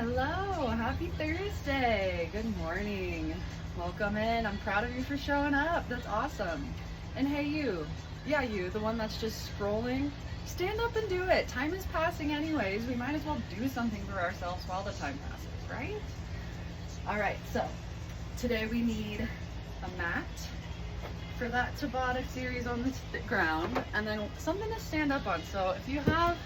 Hello, happy Thursday. Good morning. Welcome in. I'm proud of you for showing up. That's awesome. And hey, you. Yeah, you, the one that's just scrolling. Stand up and do it. Time is passing anyways. We might as well do something for ourselves while the time passes, right? All right, so today we need a mat for that Tabata series on the ground, and then something to stand up on. So if you have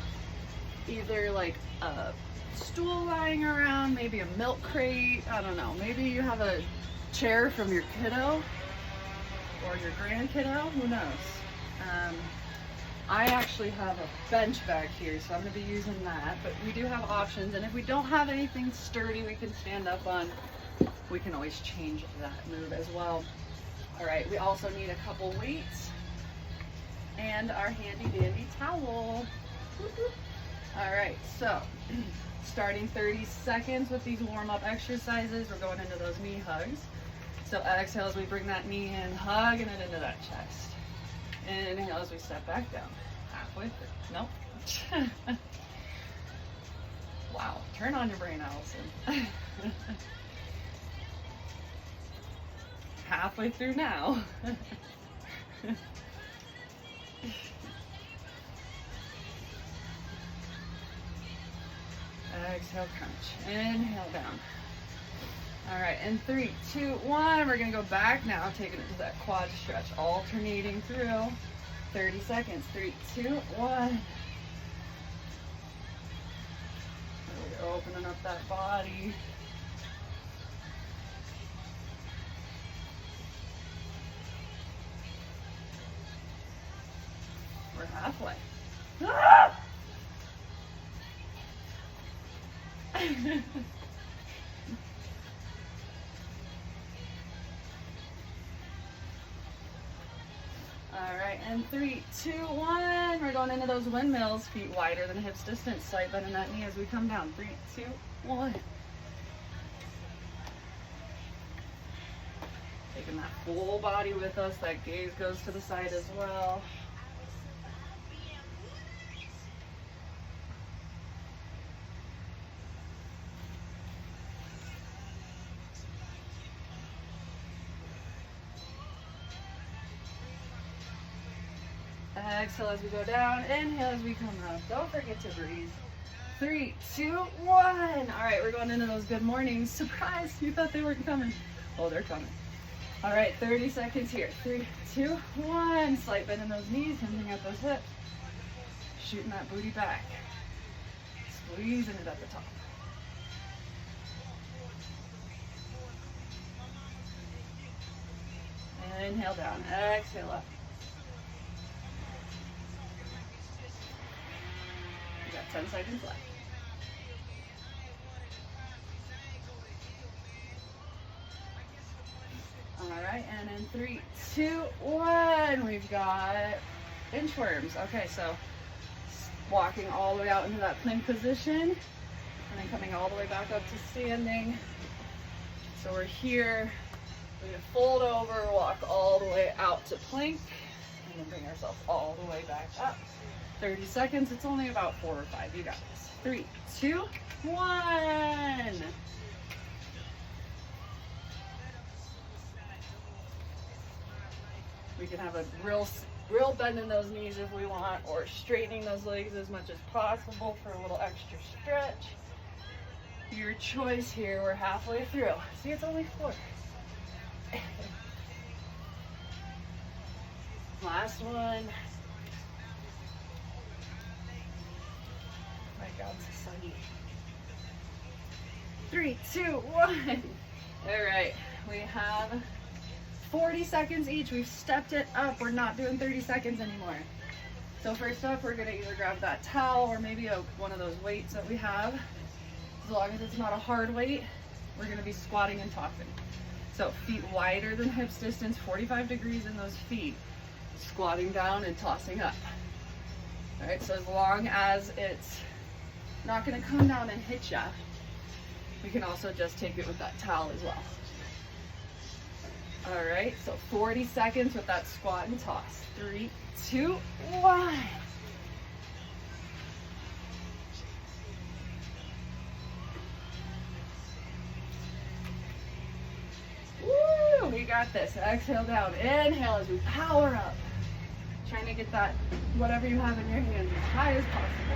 either like a stool lying around, maybe a milk crate, I don't know, maybe you have a chair from your kiddo or your grand kiddo, who knows. I actually have a bench back here, so I'm going to be using that, but we do have options, and if we don't have anything sturdy we can stand up on, we can always change that move as well. All right, we also need a couple weights and our handy dandy towel. All right, so starting 30 seconds with these warm-up exercises. We're going into those knee hugs. So exhale as we bring that knee in, hugging it into that chest. Inhale as we step back down. Halfway through. Nope. Wow, turn on your brain, Allison. Halfway through now. Exhale, crunch. Inhale down. All right, in 3, 2, 1, we're gonna go back now, taking it to that quad stretch, alternating through. 30 seconds. 3, 2, 1. We're opening up that body. We're halfway. Ah! All right, and 3, 2, 1. We're going into those windmills, feet wider than hips distance, slight bend in that knee as we come down. 3, 2, 1. Taking that full body with us. That gaze goes to the side as well. Exhale as we go down. Inhale as we come up. Don't forget to breathe. 3, 2, 1. All right, we're going into those good mornings. Surprise! You thought they weren't coming. Oh, they're coming. All right, 30 seconds here. 3, 2, 1. Slight bend in those knees, hinging at those hips. Shooting that booty back. Squeezing it at the top. Inhale down. Exhale up. 10 seconds left. All right, and in 3, 2, 1, we've got inchworms. Okay, so walking all the way out into that plank position, and then coming all the way back up to standing. So we're here, we're gonna fold over, walk all the way out to plank, and then bring ourselves all the way back up. 30 seconds, it's only about 4 or 5, you got this. 3, 2, 1. We can have a real bend in those knees if we want, or straightening those legs as much as possible for a little extra stretch. Your choice here, we're halfway through. See, it's only 4. Last one. My God, it's sunny. 3, 2, 1. All right, we have 40 seconds each. We've stepped it up. We're not doing 30 seconds anymore. So first up, we're gonna either grab that towel or maybe one of those weights that we have. As long as it's not a hard weight, we're gonna be squatting and tossing. So feet wider than hips distance, 45 degrees in those feet. Squatting down and tossing up. All right, so as long as it's not gonna come down and hit ya, we can also just take it with that towel as well. All right, so 40 seconds with that squat and toss. 3, 2, 1. got this. Exhale down. Inhale as we power up. Trying to get that, whatever you have in your hands, as high as possible.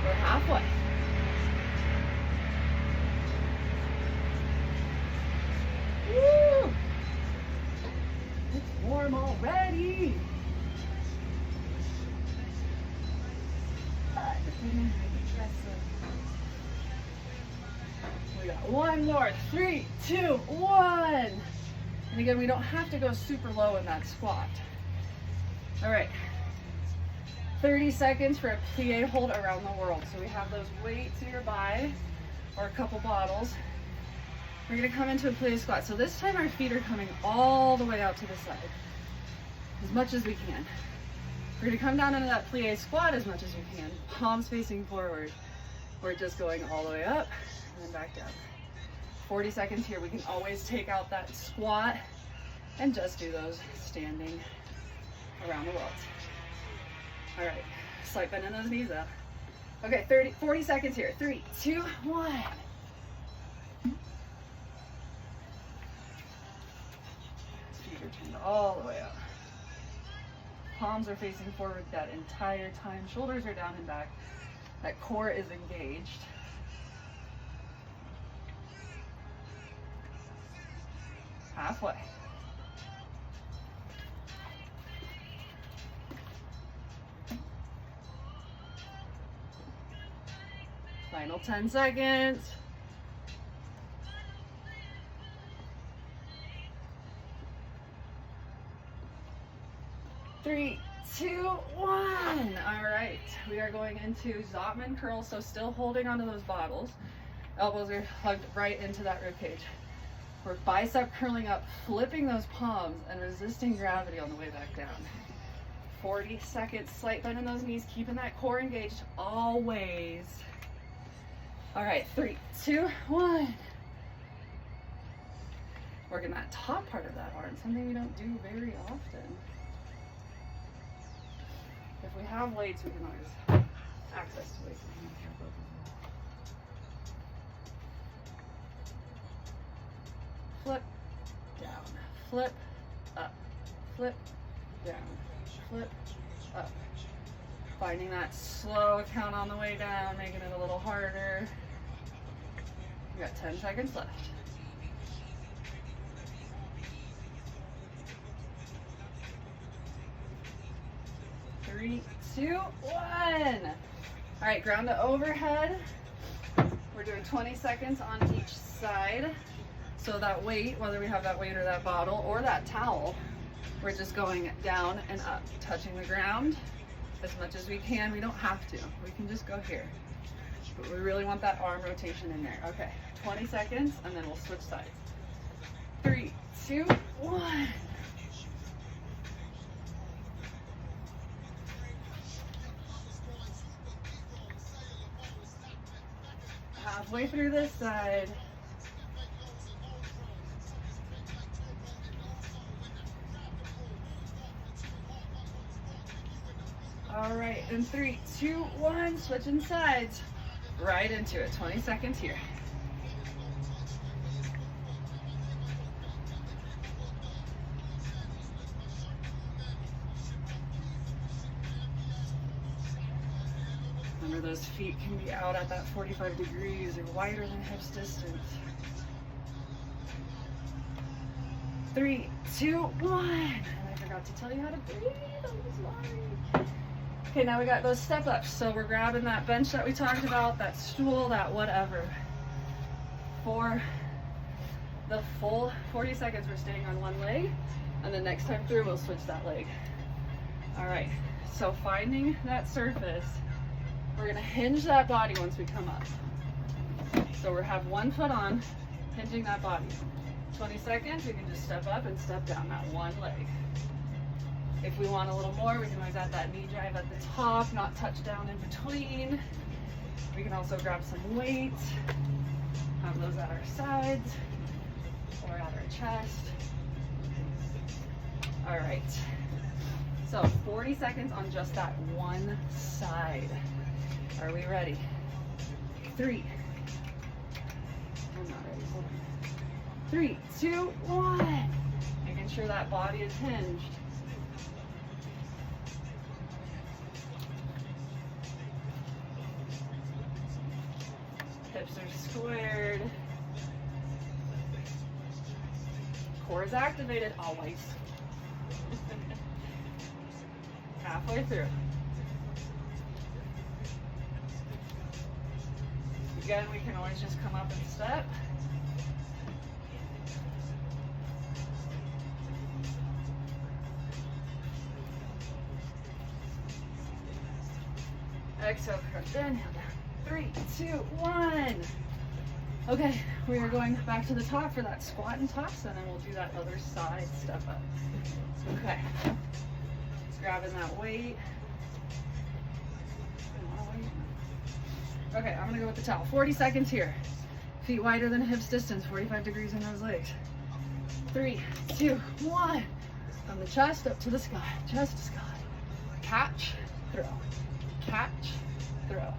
We're halfway. Woo! It's warm already. We got one more. 3, 2, 1. And again, we don't have to go super low in that squat. All right. 30 seconds for a plie hold around the world. So we have those weights nearby or a couple bottles. We're gonna come into a plie squat. So this time our feet are coming all the way out to the side, as much as we can. We're gonna come down into that plie squat as much as you can, palms facing forward. We're just going all the way up and then back down. 40 seconds here. We can always take out that squat and just do those standing around the world. All right, slight bend in those knees up. Okay, 40 seconds here. 3, 2, 1. Feet are turned all the way up. Palms are facing forward that entire time. Shoulders are down and back. That core is engaged. Halfway. Final 10 seconds. 3, 2, 1. All right, we are going into Zotman curls, so still holding onto those bottles. Elbows are hugged right into that rib cage. We're bicep curling up, flipping those palms and resisting gravity on the way back down. 40 seconds, slight bend in those knees, keeping that core engaged always. All right, 3, 2, 1. Working that top part of that arm, something we don't do very often. If we have weights, we can always access to weights. Flip, down, flip, up, flip, down, flip, up. Finding that slow count on the way down, making it a little harder. We got 10 seconds left. 3, 2, 1. All right, ground to overhead. We're doing 20 seconds on each side. So that weight, whether we have that weight or that bottle or that towel, we're just going down and up, touching the ground as much as we can. We don't have to. We can just go here. But we really want that arm rotation in there. Okay, 20 seconds, and then we'll switch sides. 3, 2, 1. Halfway through this side. All right, in 3, 2, 1, switching sides. Right into it, 20 seconds here. Remember, those feet can be out at that 45 degrees or wider than hips distance. 3, 2, 1. And I forgot to tell you how to breathe. I'm sorry. Okay, now we got those step ups. So we're grabbing that bench that we talked about, that stool, that whatever. For the full 40 seconds, we're staying on one leg. And then next time through, we'll switch that leg. All right, so finding that surface. We're gonna hinge that body once we come up. So we have one foot on, hinging that body. 20 seconds, we can just step up and step down that one leg. If we want a little more, we can always add that knee drive at the top, not touch down in between. We can also grab some weights, have those at our sides or at our chest. All right, so 40 seconds on just that one side. Are we ready? 3. I'm not ready. Hold on. 3, 2, 1. Making sure that body is hinged. Hips are squared. Core is activated always. Halfway through. Again, we can always just come up and step. Exhale, curve, inhale down. 3, 2, 1. Okay, we are going back to the top for that squat and toss, and then we'll do that other side step up. Okay, grabbing that weight. Okay, I'm gonna go with the towel. 40 seconds here. Feet wider than hips distance, 45 degrees in those legs. 3, 2, 1. From the chest up to the sky, chest to sky. Catch, throw, catch, throw.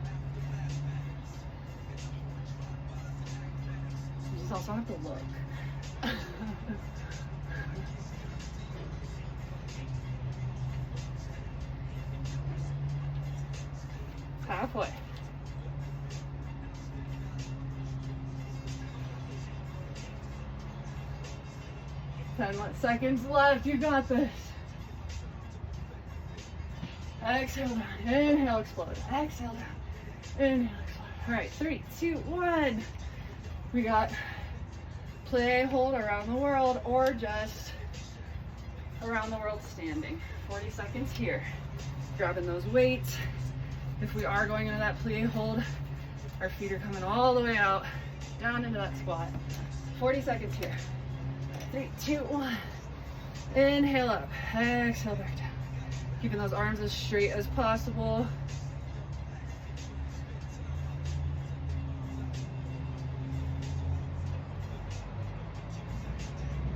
You just also have to look. Halfway. 10 seconds left. You got this. Exhale down. Inhale, explode. Exhale down. Inhale, explode. All right, 3, 2, 1. We got plie hold around the world or just around the world standing. 40 seconds here. Grabbing those weights. If we are going into that plie hold, our feet are coming all the way out, down into that squat. 40 seconds here. 3, 2, 1. Inhale up. Exhale back down. Keeping those arms as straight as possible.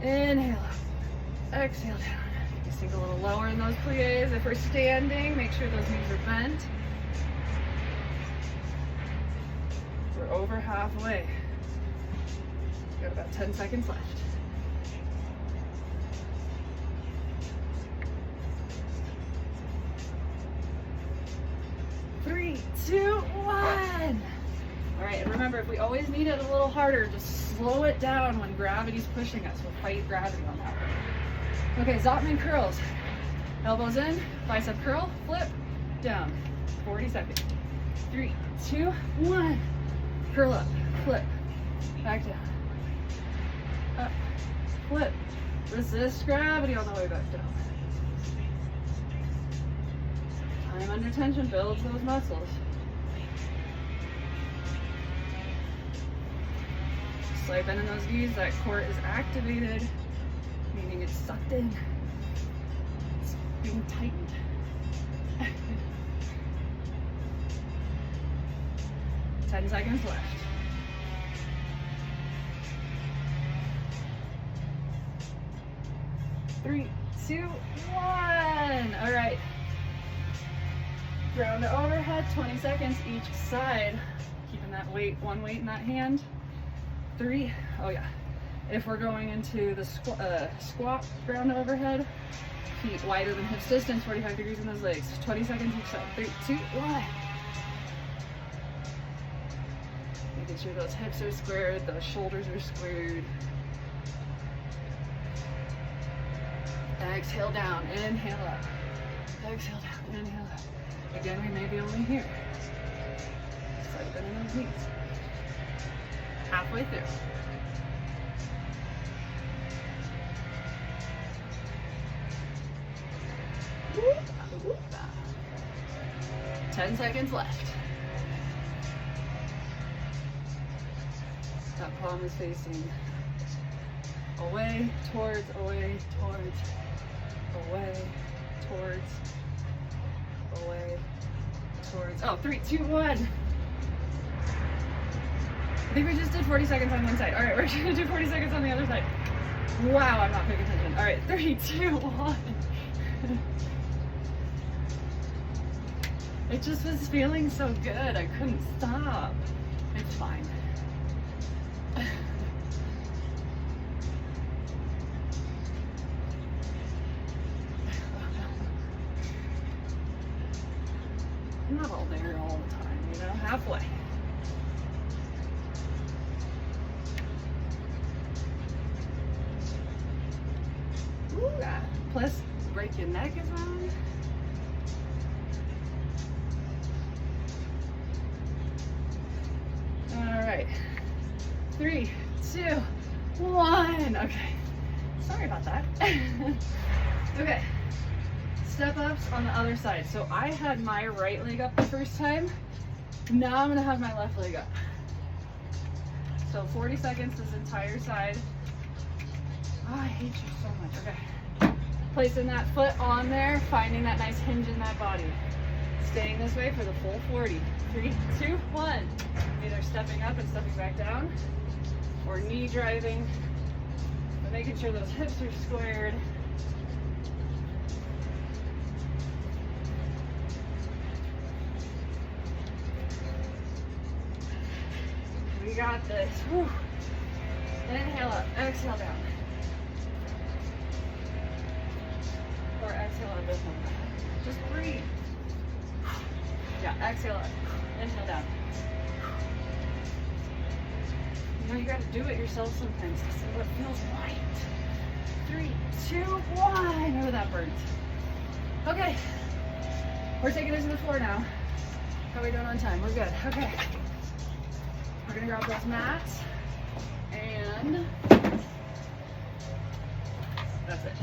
Inhale up. Exhale down. You sink a little lower in those plies. If we're standing, make sure those knees are bent. We're over halfway. Got about 10 seconds left. 3, 2, 1. All right, and remember, if we always need it a little harder, just slow it down when gravity's pushing us. We'll fight gravity on that one. Okay, Zotman curls. Elbows in, bicep curl, flip, down. 40 seconds. 3, 2, 1. Curl up, flip, back down. Up, flip. Resist gravity on the way back down. Time under tension builds those muscles. Slight bend in those knees, that core is activated, meaning it's sucked in. It's being tightened. 10 seconds left. Three, 2, 1. All right. Ground to overhead, 20 seconds each side. Keeping that weight, one weight in that hand. 3, oh yeah. If we're going into the squat, ground to overhead, feet wider than hips distance, 45 degrees in those legs. 20 seconds each side. 3, 2, 1. Making sure those hips are squared, those shoulders are squared. Exhale down, inhale up. Exhale down, inhale up. Again, we may be only here. Slight bend in those knees. Halfway through. Whoop, whoop. 10 seconds left. That palm is facing away, towards, away, towards, away, towards, away, towards. Oh, 3, 2, 1. I think we just did 40 seconds on one side. All right, we're gonna do 40 seconds on the other side. Wow, I'm not paying attention. All right, 3, 2, 1. It just was feeling so good. I couldn't stop. It's fine. Not all there all the time, you know, halfway. Ooh, yeah. Plus, break your neck as well. All right. 3, 2, 1. Okay. Sorry about that. Okay. Step ups on the other side. So I had my right leg up the first time. Now I'm gonna have my left leg up. So 40 seconds this entire side. Oh, I hate you so much. Okay. Placing that foot on there, finding that nice hinge in that body. Staying this way for the full 40. 3, 2, 1. Either stepping up and stepping back down, or knee driving, but making sure those hips are squared. We got this. Whew. Inhale up, exhale down. Or exhale up this one. Just breathe. Yeah, exhale up. Inhale down. You know, you gotta do it yourself sometimes to see what feels right. 3, 2, 1. Oh, that burns. Okay. We're taking it to the floor now. How are we doing on time? We're good. Okay. We're gonna grab those mats. And that's it.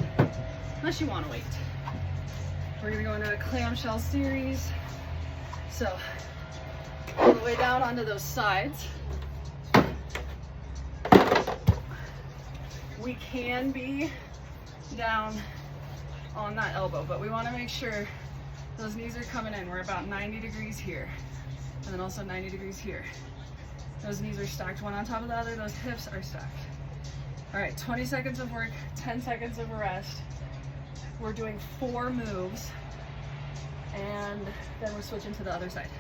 Unless you want to wait. We're gonna go into a clamshell series. So, all the way down onto those sides. We can be down on that elbow, but we want to make sure those knees are coming in. We're about 90 degrees here, and then also 90 degrees here. Those knees are stacked one on top of the other. Those hips are stacked. All right, 20 seconds of work, 10 seconds of a rest. We're doing 4 moves, and then we're switching to the other side.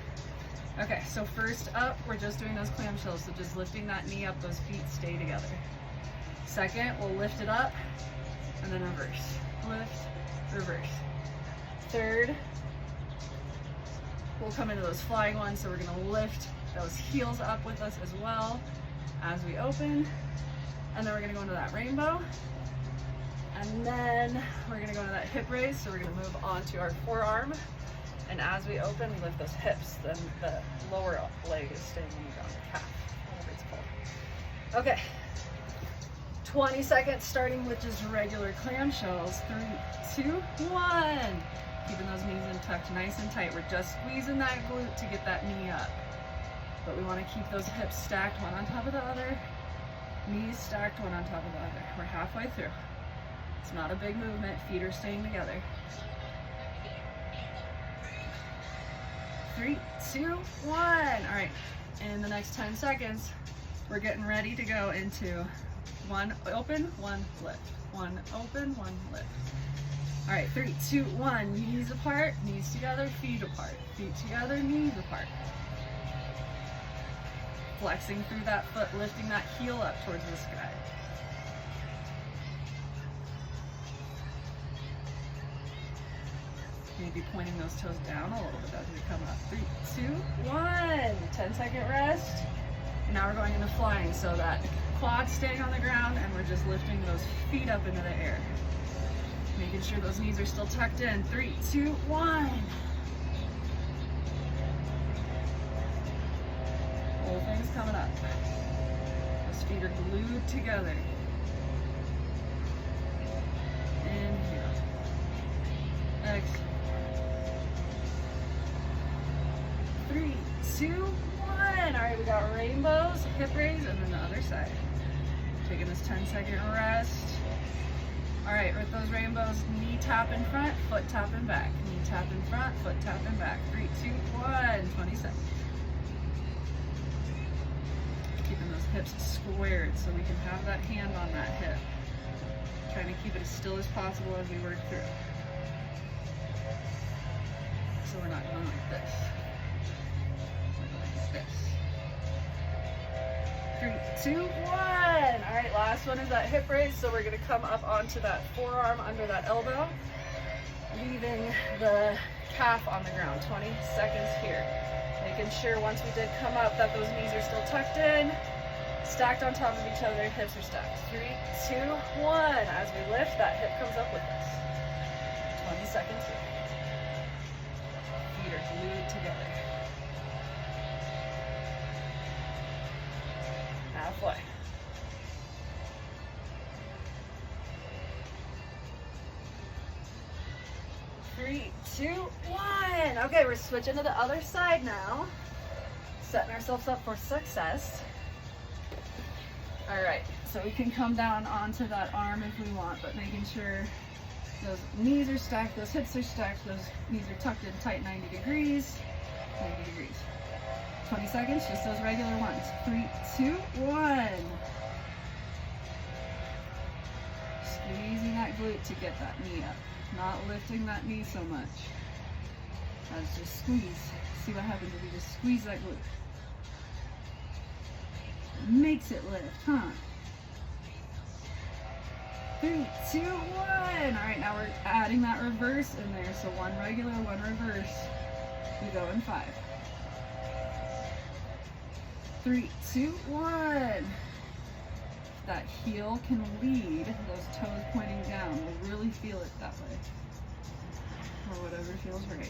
Okay, so first up, we're just doing those clamshells, so just lifting that knee up, those feet stay together. Second, we'll lift it up, and then reverse. Lift, reverse. Third, we'll come into those flying ones, so we're gonna lift those heels up with us as well as we open. And then we're gonna go into that rainbow. And then we're gonna go into that hip raise, so we're gonna move on to our forearm. And as we open, we lift those hips, then the lower leg is staying on the ground, the calf, whatever it's called. Okay, 20 seconds starting with just regular clamshells. 3, 2, 1. Keeping those knees in tucked nice and tight. We're just squeezing that glute to get that knee up. But we want to keep those hips stacked one on top of the other, knees stacked one on top of the other. We're halfway through. It's not a big movement, feet are staying together. 3, 2, 1. All right, in the next 10 seconds, we're getting ready to go into 1 open, 1 lift. 1 open, 1 lift. All right, 3, 2, 1. Knees apart, knees together, feet apart. Feet together, knees apart. Flexing through that foot, lifting that heel up towards the sky. Maybe pointing those toes down a little bit as we come up. 3, 2, 1. 10-second rest. And now we're going into flying, so that quad staying on the ground, and we're just lifting those feet up into the air. Making sure those knees are still tucked in. 3, 2, 1. Whole thing's coming up. Those feet are glued together. Inhale. Exhale. 3, 2, 1. All right, we got rainbows, hip raise, and then the other side. Taking this 10-second rest. All right, with those rainbows, knee tap in front, foot tap in back. Knee tap in front, foot tap in back. 3, 2, 1. 20 seconds. Keeping those hips squared so we can have that hand on that hip. Trying to keep it as still as possible as we work through. So we're not going like this. We're going like this. 3, 2, 1. All right, last one is that hip raise. So we're gonna come up onto that forearm under that elbow, leaving the calf on the ground. 20 seconds here. Making sure once we did come up that those knees are still tucked in, stacked on top of each other, hips are stacked. 3, 2, 1. As we lift, that hip comes up with us. 20 seconds here. Feet are glued together. Halfway. 3, 2, 1. Okay, we're switching to the other side now. Setting ourselves up for success. All right, so we can come down onto that arm if we want, but making sure those knees are stacked, those hips are stacked, those knees are tucked in tight 90 degrees. 90 degrees. 20 seconds, just those regular ones. 3, 2, 1. Squeezing that glute to get that knee up. Not lifting that knee so much. As just squeeze. See what happens if you just squeeze that glute. Makes it lift, huh? 3, 2, 1. All right, now we're adding that reverse in there. So one regular, one reverse. We go in 5. 3, 2, 1. That heel can lead, those toes pointing down. We'll really feel it that way. Or whatever feels right.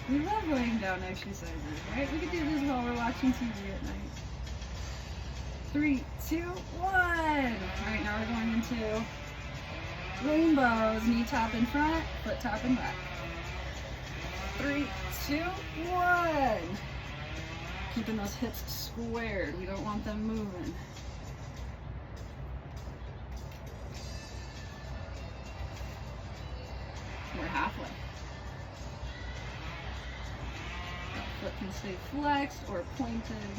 We love laying down exercises, right? We could do this while we're watching TV at night. 3, 2, 1. All right, now we're going into rainbows. Knee tap in front, foot tap in back. 3, 2, 1. Keeping those hips squared. We don't want them moving. We're halfway. That foot can stay flexed or pointed,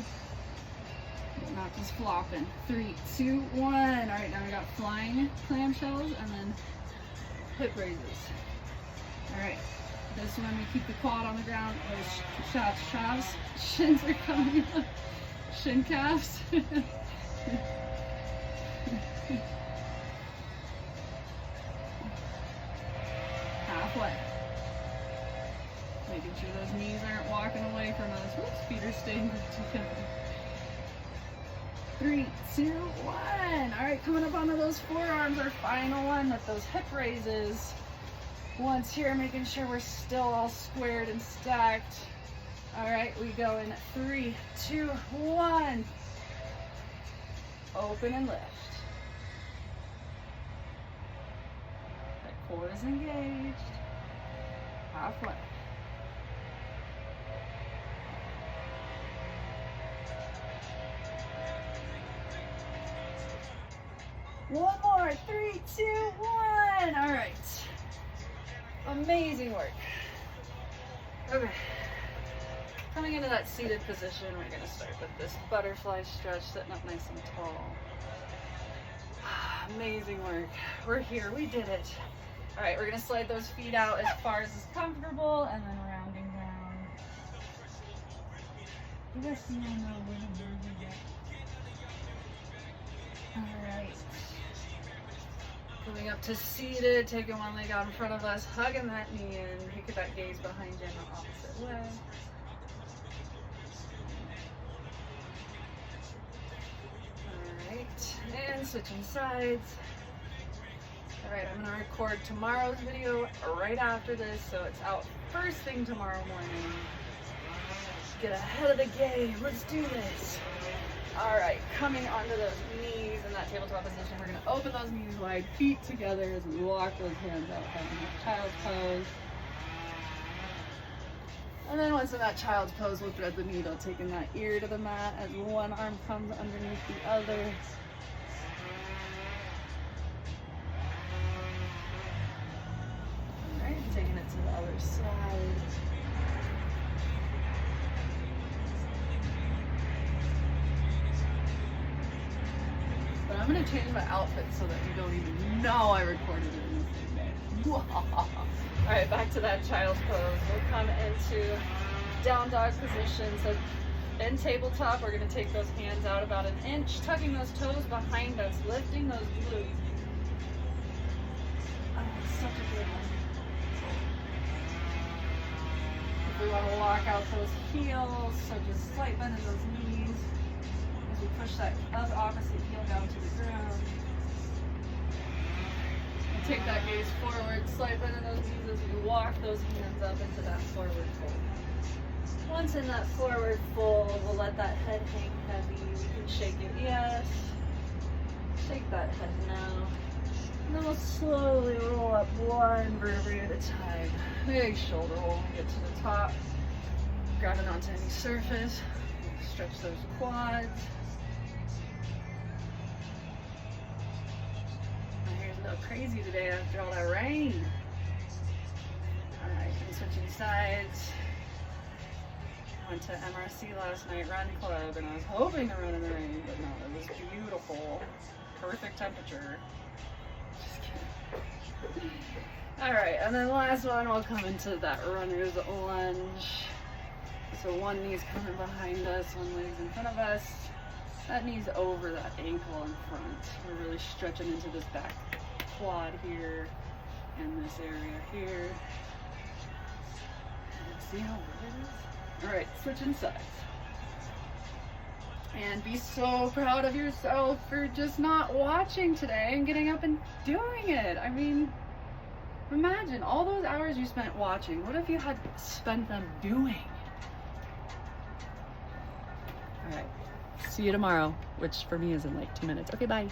but not just flopping. 3, 2, 1. All right, now we got flying clamshells and then hip raises. All right. This one we keep the quad on the ground, those calves, shins are coming up, shin calves. Halfway. Making sure those knees aren't walking away from us. Whoops, feet are staying together. 3, 2, 1. All right, coming up onto those forearms, our final one with those hip raises. Once here, making sure we're still all squared and stacked. All right, we go in 3, 2, 1. Open and lift. That core is engaged. Halfway. One more. 3, 2, 1. All right. Amazing work. Okay. Coming into that seated position, we're going to start with this butterfly stretch, sitting up nice and tall. Amazing work. We're here. We did it. All right, we're going to slide those feet out as far as is comfortable and then rounding down. You guys see on the little bird yet? All right. Coming up to seated, taking one leg out in front of us, hugging that knee in, pick that gaze behind you in the opposite way. Alright, and switching sides. Alright, I'm going to record tomorrow's video right after this, so it's out first thing tomorrow morning. Get ahead of the game, let's do this. Alright, coming onto those knees in that tabletop position, we're going to open those knees wide, feet together as we walk those hands out, having that child's pose. And then once in that child's pose, we'll thread the needle, taking that ear to the mat as one arm comes underneath the other. Alright, taking it to the other side. But I'm going to change my outfit so that you don't even know I recorded it in the same day. Alright, back to that child's pose. We'll come into down dog position. So in tabletop, we're going to take those hands out about 1 inch, tucking those toes behind us, lifting those glutes. Such a good one. If we want to lock out those heels, so just slight bend in those knees as we push that opposite heel down to the ground. And take that gaze forward, slight bend in those knees as we walk those hands up into that forward fold. Once in that forward fold, we'll let that head hang heavy. We can shake it, yes. Shake that head now. And then we'll slowly roll up one vertebrae at a time. Big shoulder roll, get to the top. Grab it onto any surface. Stretch those quads. My hair's a little crazy today after all that rain. Alright, I'm switching sides. Went to MRC last night, run club, and I was hoping to run in the rain, but no, it was beautiful. Perfect temperature. Just kidding. Alright, and then the last one, we'll come into that runner's lunge. So one knee's coming behind us, one leg's in front of us. That knee's over that ankle in front. We're really stretching into this back quad here, and this area here. See how good it is? Alright, switching sides. And be so proud of yourself for just not watching today and getting up and doing it. I mean, imagine all those hours you spent watching. What if you had spent them doing? Alright, see you tomorrow, which for me is in like 2 minutes. Okay, bye.